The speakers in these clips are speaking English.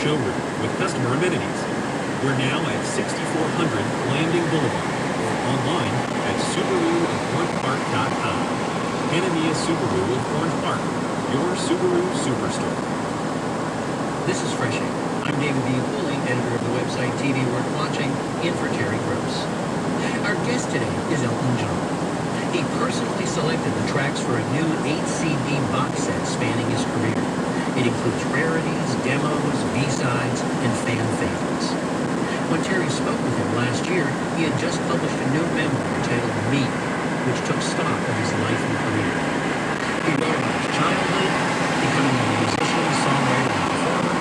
showroom with customer amenities. We're now at 6400 Landing Boulevard or online at SubaruOfOrangePark.com. Hanamiya Subaru of Orange Park, your Subaru Superstore. This is Fresh Air. I'm David B. Woolley, editor of the website TV Worth Watching, in for Terry Gross. Our guest today is Elton John. He personally selected the tracks for a new 8-CD box set spanning his career. It includes rarities, demos, B-sides, and fan favorites. When Terry spoke with him last year, he had just published a new memoir titled Me, which took stock of his life and career. He wrote about his childhood, becoming a musician, songwriter, and performer,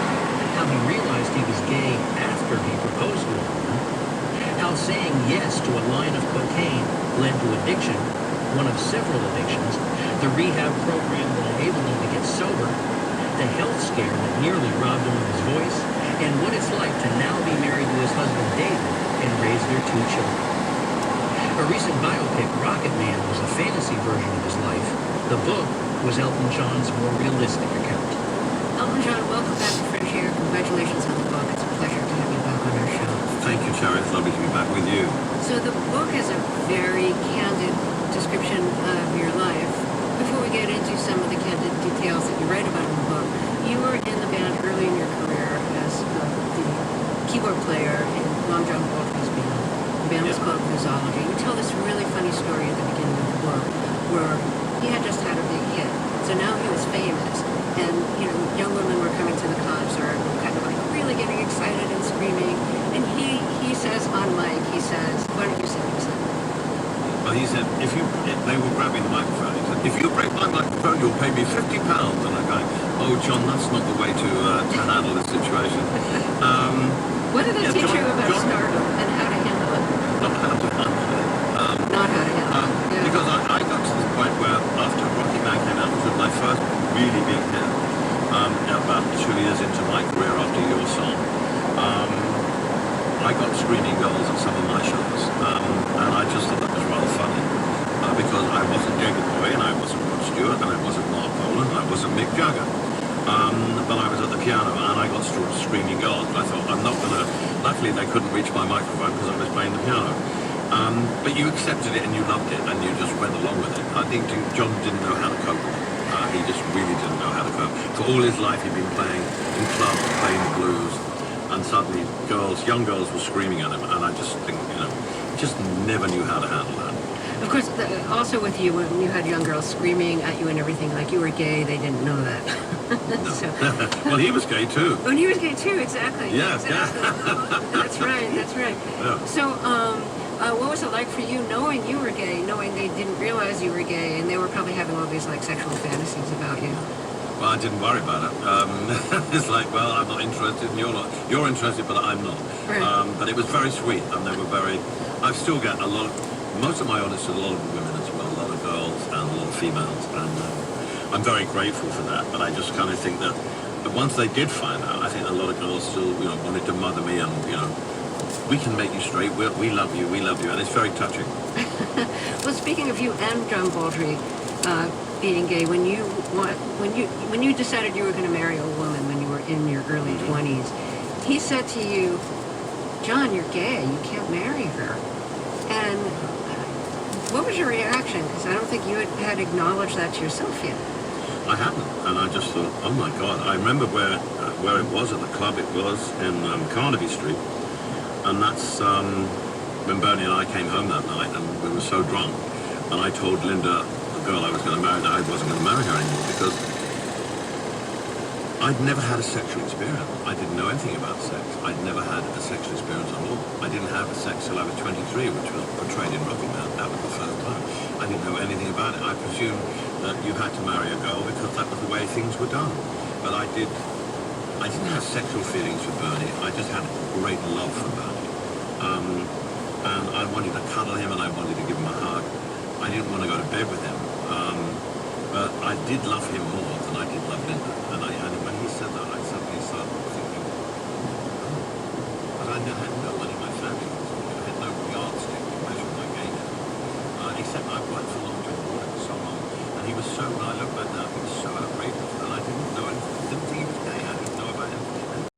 how he realized he was gay after he proposed to a woman, how saying yes to a line of cocaine led to addiction, one of several addictions, the rehab program that enabled him to get sober, the health scare that nearly robbed him of his voice, and what it's like to now be married to his husband David and raise their 2 children. A recent biopic, Rocket Man, was a fantasy version of his life. The book was Elton John's more realistic account. Elton John, welcome back to Fresh Air. Congratulations on the book. It's a pleasure to have you back on our show. Thank you, Terry. It's lovely to be back with you. So the book is a very candid description of your life. Before we get into some of the candid details that you write about in the book, you were in the band early in your career as the keyboard player in Long John Coltrane's band. The band was called Musology. You tell this really funny story at the beginning of the book where he had just had a big hit. So now he was famous. And, young women were coming to the concert, kind of like really getting excited and screaming. And he says on mic, he says, why don't you say what he said? Well, he said, they were grabbing the microphone. He said, if you break my microphone, you'll pay me £50. And I'm going, oh, John, that's not the way to handle this situation. What did it teach you about stardom and how to handle it? Not how to handle it. Not how to handle it. Yeah. Because I got to the point where after Rocky Man came out, which was my first really big hit, about 2 years into my career after your song, I got screening girls at some of my shows, and I just thought that was rather funny, because I wasn't David Bowie, and I wasn't Rod Stewart, and I wasn't Mark Bolan, and I wasn't Mick Jagger, but I was at the piano, and I got screaming girls, and I thought, I'm not going to, luckily they couldn't reach my microphone because I was playing the piano, but you accepted it, and you loved it, and you just went along with it. I think John didn't know how to cope with it. He just really didn't know how to cope. For all his life, he'd been playing in clubs, playing the blues, and suddenly young girls were screaming at him, and I just think, just never knew how to handle that. Of course, also with you, when you had young girls screaming at you and everything, like you were gay, they didn't know that. No. So, well, he was gay too. Oh, he was gay too, exactly. Yeah, exactly. That's right, that's right. Yeah. So, what was it like for you knowing you were gay, knowing they didn't realize you were gay, and they were probably having all these like sexual fantasies about you? Well, I didn't worry about it. It's like, well, I'm not interested, and you're not. You're interested, but I'm not. Right. But it was very sweet, and they were very. I've still got most of my audience is a lot of women as well, a lot of girls and a lot of females, and I'm very grateful for that. But I just kind of think that once they did find out, I think a lot of girls still, wanted to mother me, and we can make you straight. We love you, and it's very touching. Well, speaking of you and John Baldry being gay, when you decided you were going to marry a woman when you were in your early 20s, he said to you, John, you're gay, you can't marry her. And what was your reaction? Because I don't think you had acknowledged that to yourself yet. I hadn't, and I just thought, oh my God. I remember where it was at the club. It was in Carnaby Street, and that's when Bernie and I came home that night, and we were so drunk, and I told Linda, the girl I was going to marry, that I wasn't going to marry her anymore because I'd never had a sexual experience. I didn't know anything about sex. I'd never had a sexual experience at all. I didn't have sex till I was 23, which was portrayed in Rocky Man. That was the first time. I didn't know anything about it. I presumed that you had to marry a girl because that was the way things were done. But I didn't have sexual feelings for Bernie. I just had great love for Bernie. And I wanted to cuddle him, and I wanted to give him a hug. I didn't want to go to bed with him. But I did love him more than I did love Linda.